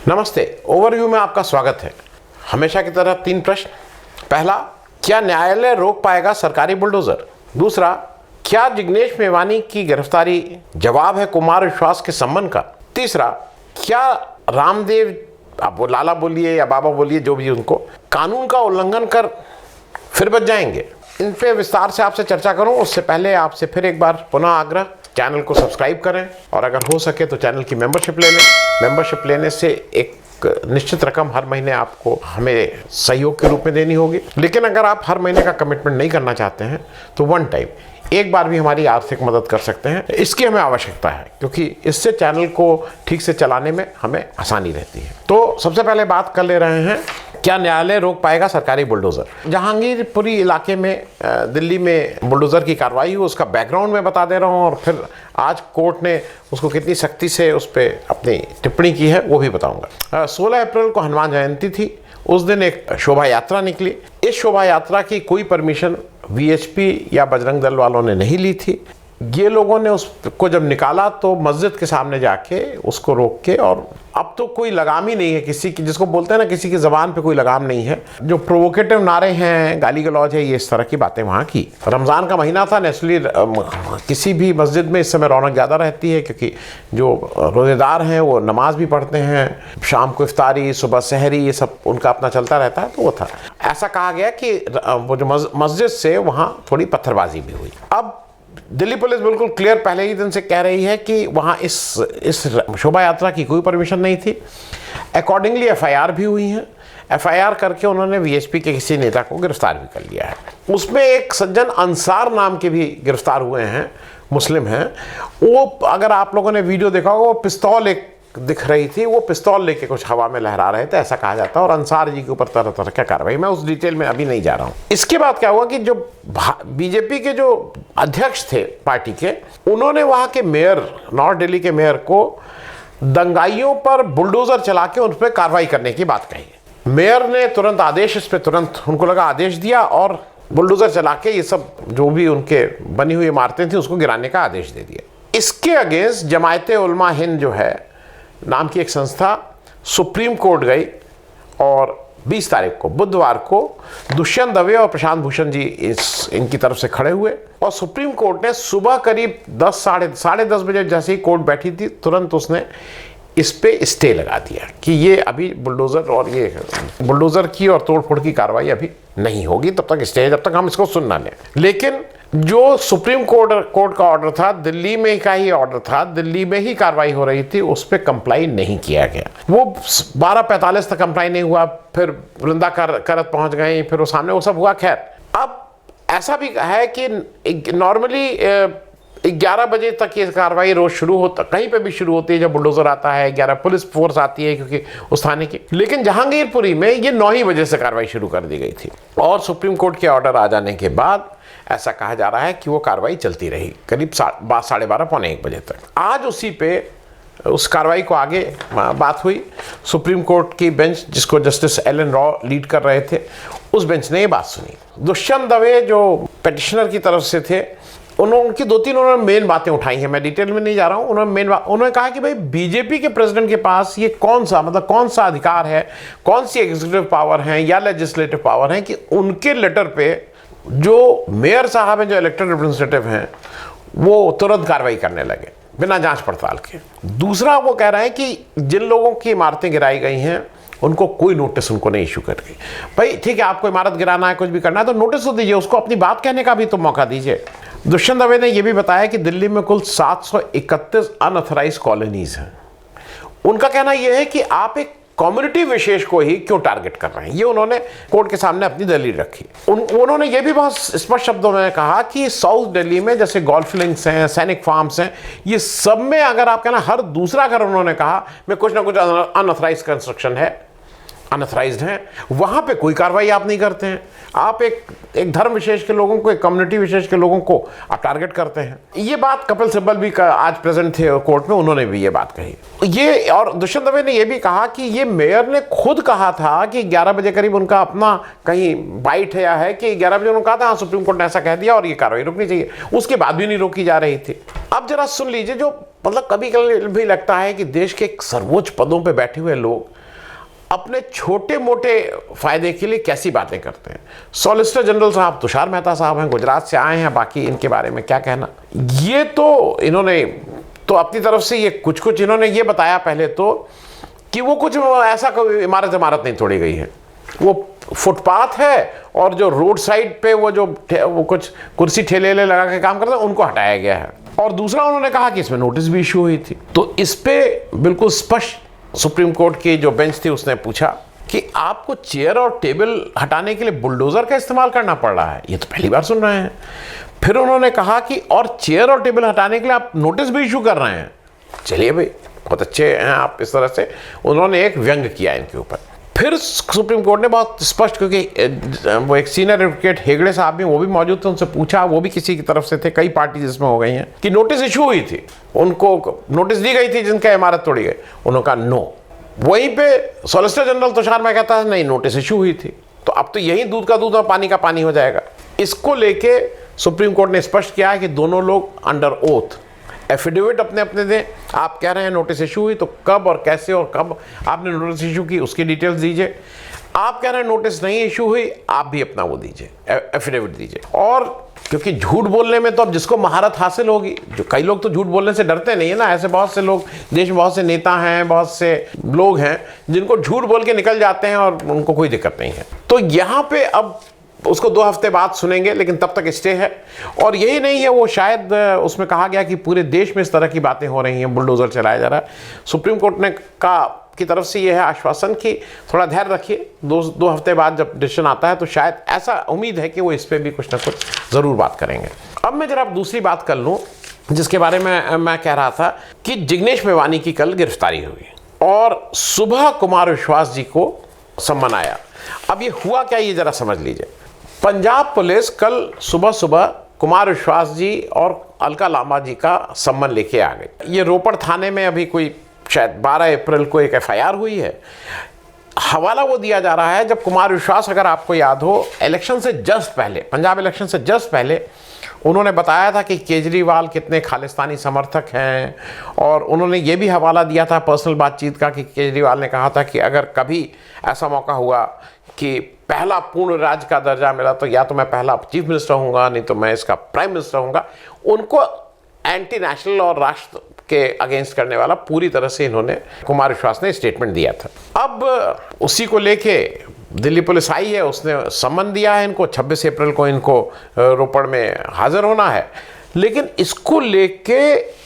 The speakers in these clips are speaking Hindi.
नमस्ते। ओवरव्यू में आपका स्वागत है। हमेशा की तरह 3 प्रश्न। पहला, क्या न्यायालय रोक पाएगा सरकारी बुलडोजर? दूसरा, क्या जिग्नेश मेवानी की गिरफ्तारी जवाब है कुमार विश्वास के संबंध का? तीसरा, क्या रामदेव, आप वो लाला बोलिए या बाबा बोलिए, जो भी उनको, कानून का उल्लंघन कर फिर बच जाएंगे? इन पे विस्तार से आपसे चर्चा करूं उससे पहले आपसे फिर एक बार पुनः आग्रह, चैनल को सब्सक्राइब करें और अगर हो सके तो चैनल की मेंबरशिप ले लें। मेंबरशिप लेने से एक निश्चित रकम हर महीने आपको हमें सहयोग के रूप में देनी होगी, लेकिन अगर आप हर महीने का कमिटमेंट नहीं करना चाहते हैं तो वन टाइम एक बार भी हमारी आर्थिक मदद कर सकते हैं। इसकी हमें आवश्यकता है क्योंकि इससे चैनल को ठीक से चलाने में हमें आसानी रहती है। तो सबसे पहले बात कर ले रहे हैं, क्या न्यायालय रोक पाएगा सरकारी बुलडोजर? जहांगीरपुरी इलाके में दिल्ली में बुलडोजर की कार्रवाई हुई, उसका बैकग्राउंड मैं बता दे रहा हूं और फिर आज कोर्ट ने उसको कितनी सख्ती से उस पर अपनी टिप्पणी की है वो भी बताऊंगा। 16 अप्रैल को हनुमान जयंती थी। उस दिन एक शोभा यात्रा निकली। इस शोभा यात्रा की कोई परमिशन वीएचपी या बजरंग दल वालों ने नहीं ली थी। ये लोगों ने उसको जब निकाला तो मस्जिद के सामने जाके उसको रोक के, और अब तो कोई लगाम ही नहीं है किसी की, जिसको बोलते हैं ना किसी की ज़बान पे कोई लगाम नहीं है। जो प्रोवोकेटिव नारे हैं, गाली गलौज है, ये इस तरह की बातें वहाँ की। रमज़ान का महीना था, नेचुरली किसी भी मस्जिद में इस समय रौनक ज़्यादा रहती है क्योंकि जो रोज़ेदार हैं वो नमाज भी पढ़ते हैं, शाम को इफ्तारी, सुबह सहरी, ये सब उनका अपना चलता रहता है। तो वो था, ऐसा कहा गया कि वो जो मस्जिद से वहाँ थोड़ी पत्थरबाजी भी हुई। अब दिल्ली पुलिस बिल्कुल क्लियर पहले ही दिन से कह रही है कि वहाँ इस शोभा यात्रा की कोई परमिशन नहीं थी। अकॉर्डिंगली एफआईआर भी हुई है। एफआईआर करके उन्होंने वीएचपी के किसी नेता को गिरफ्तार भी कर लिया है। उसमें एक सज्जन अंसार नाम के भी गिरफ्तार हुए हैं, मुस्लिम हैं। वो, अगर आप लोगों ने वीडियो देखा होगा, वो पिस्तौल एक दिख रही थी, वो पिस्तौल लेके कुछ हवा में लहरा रहे थे, ऐसा कहा जाता है। और अंसार जी के ऊपर तरह तरह की कार्रवाई, मैं उस डिटेल में अभी नहीं जा रहा हूँ। इसके बाद क्या हुआ कि जो बीजेपी के जो अध्यक्ष थे पार्टी के, उन्होंने वहाँ के मेयर, नॉर्थ दिल्ली के मेयर को दंगाइयों पर बुलडोजर चला के उन पर कार्रवाई करने की बात कही। मेयर ने तुरंत आदेश, इस पर तुरंत उनको लगा आदेश दिया और बुलडोजर चला के ये सब जो भी उनके बनी हुई इमारतें थी उसको गिराने का आदेश दे दिया। इसके अगेंस्ट जमायत उलमा हिंद जो है नाम की एक संस्था सुप्रीम कोर्ट गई और 20 तारीख को, बुधवार को, दुष्यंत दवे और प्रशांत भूषण जी इनकी तरफ से खड़े हुए और सुप्रीम कोर्ट ने सुबह करीब 10 साढ़े 10 बजे जैसे ही कोर्ट बैठी थी, तुरंत उसने इस पे स्टे लगा दिया कि ये अभी बुलडोजर और ये बुलडोजर की और तोड़फोड़ की कार्रवाई अभी नहीं होगी, तब तक स्टे है, जब तक हम इसको सुन ना लें। लेकिन जो सुप्रीम कोर्ट का ऑर्डर था, दिल्ली में का ही ऑर्डर था, दिल्ली में ही कार्रवाई हो रही थी, उस पर कंप्लाई नहीं किया गया। वो 12:45 तक कंप्लाई नहीं हुआ, फिर वृंदा करत पहुंच गए, फिर वो सामने वो सब हुआ। खैर, अब ऐसा भी है कि नॉर्मली 11 बजे तक ये कार्रवाई रोज शुरू होता, कहीं पे भी शुरू होती है जब बुलडोजर आता है। 11 पुलिस फोर्स आती है क्योंकि उस थाने की। लेकिन जहांगीरपुरी में ये 9 ही बजे से कार्रवाई शुरू कर दी गई थी और सुप्रीम कोर्ट के ऑर्डर आ जाने के बाद ऐसा कहा जा रहा है कि वो कार्रवाई चलती रही करीब 12:30 पौने 1 बजे तक। आज उसी पे उस कार्रवाई को आगे बात हुई। सुप्रीम कोर्ट की बेंच, जिसको जस्टिस एलन रॉ लीड कर रहे थे, उस बेंच ने ये बात सुनी। दुष्यंत दवे जो पिटिशनर की तरफ से थे, उनकी 2-3 उन्होंने मेन बातें उठाई हैं, मैं डिटेल में नहीं जा रहा हूं। उन्होंने कहा कि भाई बीजेपी के प्रेसिडेंट के पास ये कौन सा अधिकार है, कौन सी एग्जीक्यूटिव पावर है या लेजिस्लेटिव पावर है कि उनके लेटर पे जो मेयर साहब हैं, जो इलेक्टेड रिप्रेजेंटेटिव हैं, वो तुरंत कार्रवाई करने लगे बिना जांच पड़ताल के। दूसरा, वो कह रहे हैं कि जिन लोगों की इमारतें गिराई गई हैं उनको कोई नोटिस उनको नहीं इशू कर गई। भाई ठीक है, आपको इमारत गिराना है, कुछ भी करना है तो नोटिस तो दीजिए, उसको अपनी बात कहने का भी तो मौका दीजिए। दुष्यंत दवे ने यह भी बताया कि दिल्ली में कुल 731 अनऑथराइज कॉलोनीज हैं। उनका कहना यह है कि आप एक कम्युनिटी विशेष को ही क्यों टारगेट कर रहे हैं, ये उन्होंने कोर्ट के सामने अपनी दलील रखी। उन्होंने ये भी बहुत स्पष्ट शब्दों में कहा कि साउथ दिल्ली में जैसे गोल्फ लिंक्स हैं, सैनिक फार्म्स हैं, ये सब में अगर आप कहना हर दूसरा घर, उन्होंने कहा, में कुछ ना कुछ अनऑथराइज कंस्ट्रक्शन है। अनऑथराइज्ड हैं, वहाँ पे कोई कार्रवाई आप नहीं करते हैं। आप एक धर्म विशेष के लोगों को, एक कम्युनिटी विशेष के लोगों को आप टारगेट करते हैं। ये बात कपिल सिब्बल भी आज प्रेजेंट थे कोर्ट में, उन्होंने भी ये बात कही। ये और दुष्यंत दवे ने ये भी कहा कि ये मेयर ने खुद कहा था कि 11 बजे करीब उनका अपना कहीं बाइट है कि 11 बजे उन्होंने कहा था हाँ सुप्रीम कोर्ट ने ऐसा कह दिया और ये कार्रवाई रुकनी चाहिए, उसके बाद भी नहीं रोकी जा रही थी। अब जरा सुन लीजिए, जो मतलब कभी कभी भी लगता है कि देश के सर्वोच्च पदों पर बैठे हुए लोग अपने छोटे मोटे फायदे के लिए कैसी बातें करते हैं। सॉलिसिटर जनरल साहब तुषार मेहता साहब हैं, गुजरात से आए हैं, बाकी इनके बारे में क्या कहना। ये तो इन्होंने तो अपनी तरफ से ये कुछ इन्होंने ये बताया पहले तो कि वो कुछ ऐसा कोई इमारत नहीं तोड़ी गई है, वो फुटपाथ है और जो रोड साइड पे वो कुछ कुर्सी ठेले लगा के काम करते हैं उनको हटाया गया है। और दूसरा उन्होंने कहा कि इसमें नोटिस भी इशू हुई थी। तो इस पे बिल्कुल स्पष्ट सुप्रीम कोर्ट की जो बेंच थी उसने पूछा कि आपको चेयर और टेबल हटाने के लिए बुलडोजर का इस्तेमाल करना पड़ रहा है, ये तो पहली बार सुन रहे हैं। फिर उन्होंने कहा कि और चेयर और टेबल हटाने के लिए आप नोटिस भी इशू कर रहे हैं। चलिए भाई, बहुत अच्छे हैं आप, इस तरह से उन्होंने एक व्यंग किया इनके ऊपर। फिर सुप्रीम कोर्ट ने बहुत स्पष्ट, क्योंकि वो एक सीनियर एडवोकेट हेगड़े साहब भी वो भी मौजूद थे, उनसे पूछा, वो भी किसी की तरफ से थे, कई पार्टी जिसमें हो गई हैं, कि नोटिस इशू हुई थी, उनको नोटिस दी गई थी जिनका इमारत तोड़ी गई। उन्होंने कहा नो। वहीं पे सॉलिसिटर जनरल तुषार में कहता है नहीं नोटिस इशू हुई थी। तो अब तो यही दूध का दूध और पानी का पानी हो जाएगा। इसको लेके सुप्रीम कोर्ट ने स्पष्ट किया है कि दोनों लोग अंडर ओथ एफिडेविट अपने अपने दें। आप कह रहे हैं नोटिस इशू हुई, तो कब और कैसे और कब आपने नोटिस इशू की उसकी डिटेल्स दीजिए। आप कह रहे हैं नोटिस नहीं इशू हुई, आप भी अपना वो दीजिए, एफिडेविट दीजिए। और क्योंकि झूठ बोलने में तो अब जिसको महारत हासिल होगी, जो कई लोग तो झूठ बोलने से डरते नहीं है ना, ऐसे बहुत से लोग देश में, बहुत से नेता हैं, बहुत से लोग हैं जिनको झूठ बोल के निकल जाते हैं और उनको कोई दिक्कत नहीं है। तो यहाँ पे अब उसको 2 हफ्ते बाद सुनेंगे, लेकिन तब तक स्टे है। और यही नहीं है, वो शायद उसमें कहा गया कि पूरे देश में इस तरह की बातें हो रही हैं, बुलडोजर चलाया जा रहा है। सुप्रीम कोर्ट ने की तरफ से यह है आश्वासन कि थोड़ा धैर्य रखिए, 2 हफ्ते बाद जब डिसीजन आता है तो शायद ऐसा उम्मीद है कि वो इस पर भी कुछ ना कुछ ज़रूर बात करेंगे। अब मैं जरा दूसरी बात कर लूँ जिसके बारे में मैं कह रहा था कि जिग्नेश मेवानी की कल गिरफ्तारी हुई और सुबह कुमार विश्वास जी को सम्मन आया। अब ये हुआ क्या, ये जरा समझ लीजिए। पंजाब पुलिस कल सुबह कुमार विश्वास जी और अलका लांबा जी का सम्मन लेके आ गई। ये रोपड़ थाने में अभी कोई शायद 12 अप्रैल को एक FIR हुई है। हवाला वो दिया जा रहा है जब कुमार विश्वास, अगर आपको याद हो, इलेक्शन से जस्ट पहले, पंजाब इलेक्शन से जस्ट पहले उन्होंने बताया था कि केजरीवाल कितने खालिस्तानी समर्थक हैं। और उन्होंने ये भी हवाला दिया था पर्सनल बातचीत का कि केजरीवाल ने कहा था कि अगर कभी ऐसा मौका हुआ कि पहला पूर्ण राज्य का दर्जा मिला तो या तो मैं पहला चीफ मिनिस्टर होऊंगा, नहीं तो मैं इसका प्राइम मिनिस्टर होऊंगा। उनको एंटी नेशनल और राष्ट्र के अगेंस्ट करने वाला पूरी तरह से इन्होंने, कुमार विश्वास ने स्टेटमेंट दिया था। अब उसी को लेके दिल्ली पुलिस आई है, उसने सम्मन दिया है इनको, 26 अप्रैल को इनको रोपड़ में हाजिर होना है। लेकिन इसको लेके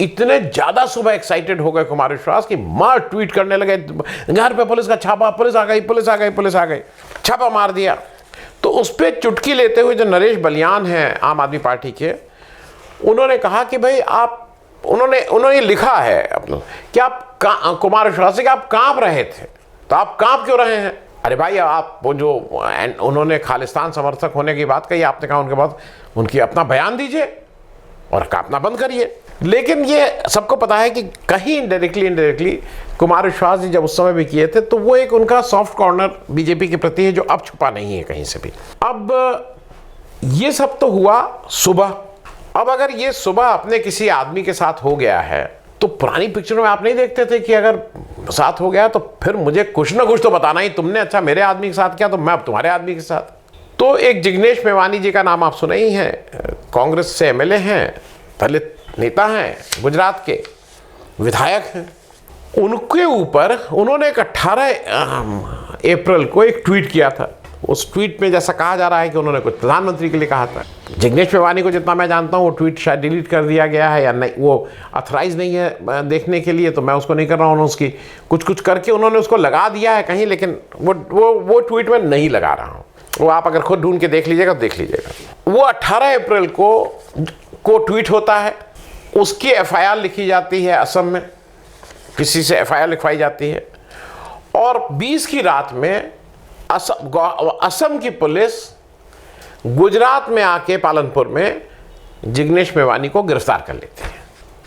इतने ज़्यादा सुबह एक्साइटेड हो गए कुमार विश्वास कि मार ट्वीट करने लगे, घर पे पुलिस का छापा, पुलिस आ गई, पुलिस आ गई, पुलिस आ गई, छापा मार दिया। तो उस पर चुटकी लेते हुए जो नरेश बलियान हैं आम आदमी पार्टी के, उन्होंने कहा कि भाई आप, उन्होंने लिखा है अपना कि आप कुमार विश्वास से कि आप कांप रहे थे, तो आप कांप क्यों रहे हैं? अरे भाई, आप वो जो उन्होंने खालिस्तान समर्थक होने की बात कही, आपने कहा उनके बाद उनकी अपना बयान दीजिए और कांपना बंद करिए। लेकिन ये सबको पता है कि कहीं इनडायरेक्टली कुमार विश्वास जी जब उस समय भी किए थे तो वो एक उनका सॉफ्ट कॉर्नर बीजेपी के प्रति है जो अब छुपा नहीं है कहीं से भी। अब ये सब तो हुआ सुबह। अब अगर ये सुबह अपने किसी आदमी के साथ हो गया है तो पुरानी पिक्चरों में आप नहीं देखते थे कि अगर साथ हो गया तो फिर मुझे कुछ ना कुछ तो बताना ही, तुमने अच्छा मेरे आदमी के साथ किया तो मैं अब तुम्हारे आदमी के साथ। तो एक जिग्नेश मेवानी जी का नाम आप सुने ही हैं, कांग्रेस से MLA हैं, दलित नेता हैं, गुजरात के विधायक हैं। उनके ऊपर उन्होंने एक 18 अप्रैल को एक ट्वीट किया था। उस ट्वीट में जैसा कहा जा रहा है कि उन्होंने कुछ प्रधानमंत्री के लिए कहा था। जिग्नेश मेवानी को जितना मैं जानता हूँ वो ट्वीट शायद डिलीट कर दिया गया है या नहीं, वो ऑथराइज नहीं है देखने के लिए, तो मैं उसको नहीं कर रहा हूँ। उसकी कुछ करके उन्होंने उसको लगा दिया है कहीं, लेकिन वो ट्वीट में नहीं लगा रहा हूँ। वो आप अगर खुद ढूंढ के देख लीजिएगा तो देख लीजिएगा। वो 18 अप्रैल को ट्वीट होता है, उसकी FIR लिखी जाती है, असम में किसी से FIR लिखवाई जाती है और 20 की रात में असम की पुलिस गुजरात में आके पालनपुर में जिग्नेश मेवानी को गिरफ्तार कर लेती है।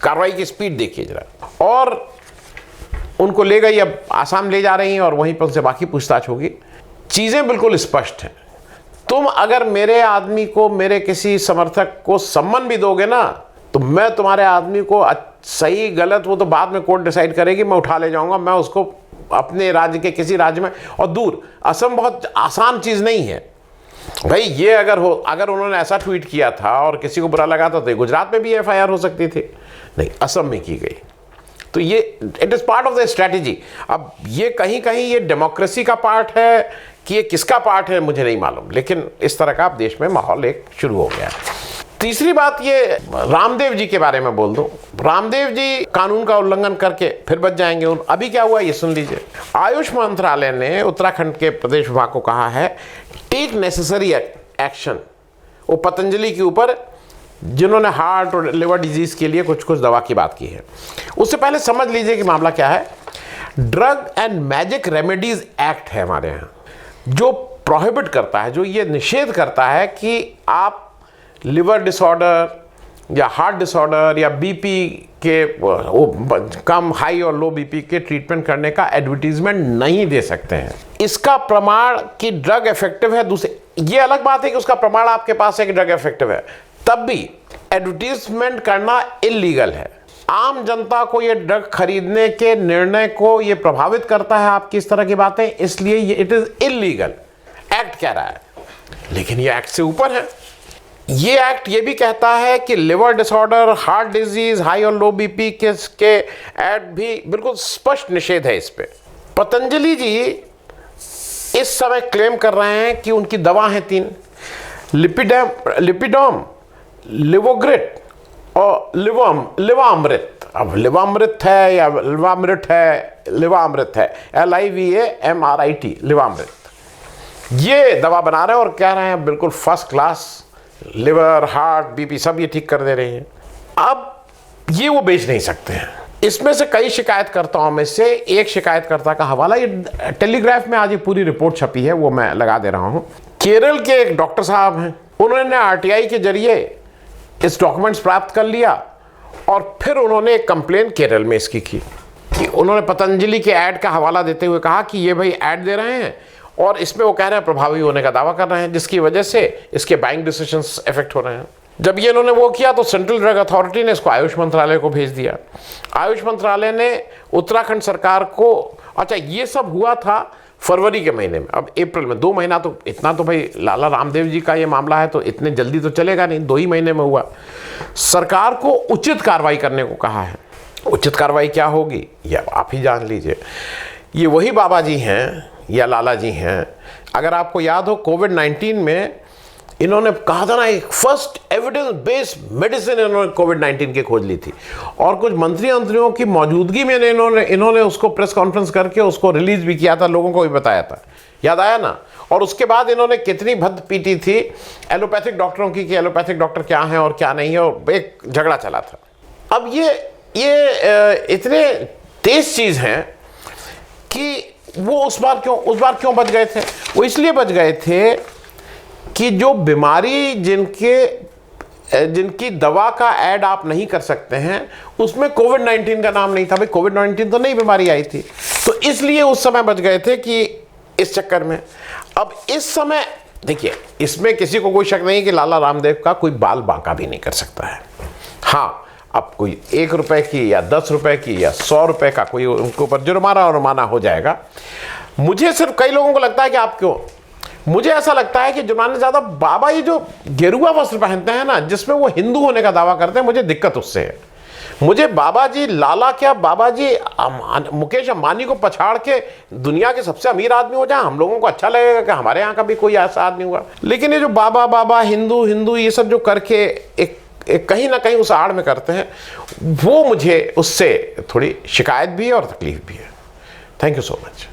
कार्रवाई की स्पीड देखिए जरा। और उनको ले गई, अब आसाम ले जा रही हैं और वहीं पर उनसे बाकी पूछताछ होगी। चीज़ें बिल्कुल स्पष्ट हैं। तुम अगर मेरे आदमी को, मेरे किसी समर्थक को सम्मान भी दोगे ना, तो मैं तुम्हारे आदमी को सही गलत वो तो बाद में कोर्ट डिसाइड करेगी, मैं उठा ले जाऊंगा, मैं उसको अपने राज्य के किसी राज्य में। और दूर असम बहुत आसान चीज़ नहीं है भाई। ये अगर उन्होंने ऐसा ट्वीट किया था और किसी को बुरा लगा था तो गुजरात में भी एफआईआर हो सकती थी, नहीं असम में की गई। तो ये it is part of the strategy. अब ये कहीं कहीं ये डेमोक्रेसी का पार्ट है कि ये किसका पार्ट है मुझे नहीं मालूम, लेकिन इस तरह का अब देश में माहौल एक शुरू हो गया है। तीसरी बात ये रामदेव जी के बारे में बोल दूं। रामदेव जी कानून का उल्लंघन करके फिर बच जाएंगे। अभी क्या हुआ ये सुन लीजिए। आयुष मंत्रालय ने उत्तराखंड के प्रदेश विभाग को कहा है टेक नेसेसरी एक्शन, वो पतंजलि के ऊपर जिन्होंने हार्ट और लिवर डिजीज के लिए कुछ दवा की बात की है। उससे पहले समझ लीजिए कि मामला क्या है। Drug and magic remedies act है हमारे यहाँ, जो प्रोहिबिट करता है, जो ये निषेध करता है कि आप लिवर डिसऑर्डर या हार्ट डिसऑर्डर या बीपी के कम हाई और लो बीपी के ट्रीटमेंट करने का एडवर्टीजमेंट नहीं दे सकते हैं। इसका प्रमाण कि ड्रग इफेक्टिव है, दूसरे ये अलग बात है कि उसका प्रमाण आपके पास है कि ड्रग इफेक्टिव है, तब भी एडवर्टीजमेंट करना इलीगल है। आम जनता को ये ड्रग खरीदने के निर्णय को ये प्रभावित करता है आपकी इस तरह की बातें, इसलिए ये इट इज इलीगल। एक्ट कह रहा है, लेकिन ये एक्ट से ऊपर है। ये एक्ट ये भी कहता है कि liver disorder, heart disease, high और लो बीपी के ऐड भी बिल्कुल स्पष्ट निषेध है इस पे। पतंजलि जी इस समय क्लेम कर रहे हैं कि उनकी दवा है 3, लिपिडोम, लिवोग्रिट और लिवामृत। अब लिवामृत है या लिवामृत है LIVAMRIT, लिवामृत। ये दवा बना रहे हैं और कह रहे हैं बिल्कुल first class, liver, heart, BP सब ये ठीक कर दे रहे हैं। अब ये वो बेच नहीं सकते हैं। इसमें से कई शिकायतकर्ताओं में से एक शिकायतकर्ता का हवाला ये टेलीग्राफ में आज ये पूरी रिपोर्ट छपी है, वो मैं लगा दे रहा हूं। केरल के एक डॉक्टर साहब हैं, उन्होंने RTI के जरिए इस डॉक्यूमेंट्स प्राप्त कर लिया और फिर उन्होंने एक कंप्लेन केरल में इसकी की कि उन्होंने पतंजलि के ऐड का हवाला देते हुए कहा कि ये भाई ऐड दे रहे हैं और इसमें वो कह रहे हैं प्रभावी होने का दावा कर रहे हैं, जिसकी वजह से इसके बाइंग डिसीजंस इफेक्ट हो रहे हैं। जब ये इन्होंने वो किया तो सेंट्रल ड्रग अथॉरिटी ने इसको आयुष मंत्रालय को भेज दिया। आयुष मंत्रालय ने उत्तराखंड सरकार को, अच्छा ये सब हुआ था फरवरी के महीने में, अब अप्रैल में 2 महीना, तो इतना तो भाई लाला रामदेव जी का ये मामला है तो इतने जल्दी तो चलेगा नहीं, 2 ही महीने में हुआ। सरकार को उचित कार्रवाई करने को कहा है। उचित कार्रवाई क्या होगी यह आप ही जान लीजिए। ये वही बाबा जी हैं या लाला जी हैं, अगर आपको याद हो कोविड-19 में इन्होंने कहा था ना, एक फर्स्ट एविडेंस बेस्ड मेडिसिन इन्होंने कोविड-19 की खोज ली थी और कुछ मंत्रियों की मौजूदगी में इन्होंने उसको प्रेस कॉन्फ्रेंस करके उसको रिलीज भी किया था, लोगों को भी बताया था, याद आया ना। और उसके बाद इन्होंने कितनी भद्द पीटी थी एलोपैथिक डॉक्टरों की कि एलोपैथिक डॉक्टर क्या हैं और क्या नहीं है, और एक झगड़ा चला था। अब ये इतने तेज चीज़ हैं कि वो उस बार क्यों बच गए थे? वो इसलिए बच गए थे कि जो बीमारी जिनकी दवा का ऐड आप नहीं कर सकते हैं उसमें कोविड-19 का नाम नहीं था। भाई कोविड-19 तो नई बीमारी आई थी, तो इसलिए उस समय बच गए थे कि इस चक्कर में। अब इस समय देखिए, इसमें किसी को कोई शक नहीं कि लाला रामदेव का कोई बाल बांका भी नहीं कर सकता है। हाँ, अब कोई 1 रुपए की या 10 रुपए की या 100 रुपए का कोई उनके ऊपर जुर्माना हो जाएगा। मुझे सिर्फ कई लोगों को लगता है कि आप क्यों, मुझे ऐसा लगता है कि जुर्माने ज़्यादा बाबा ये जो गेरुआ वस्त्र पहनते हैं ना, जिसमें वो हिंदू होने का दावा करते हैं, मुझे दिक्कत उससे है। मुझे बाबा जी, लाला क्या बाबा जी मुकेश अंबानी को पछाड़ के दुनिया के सबसे अमीर आदमी हो जाए, हम लोगों को अच्छा लगेगा कि हमारे यहाँ का भी कोई ऐसा आदमी हुआ। लेकिन ये जो बाबा हिंदू ये सब जो करके एक कहीं ना कहीं उस आड़ में करते हैं, वो मुझे उससे थोड़ी शिकायत भी है और तकलीफ भी है। Thank you so much.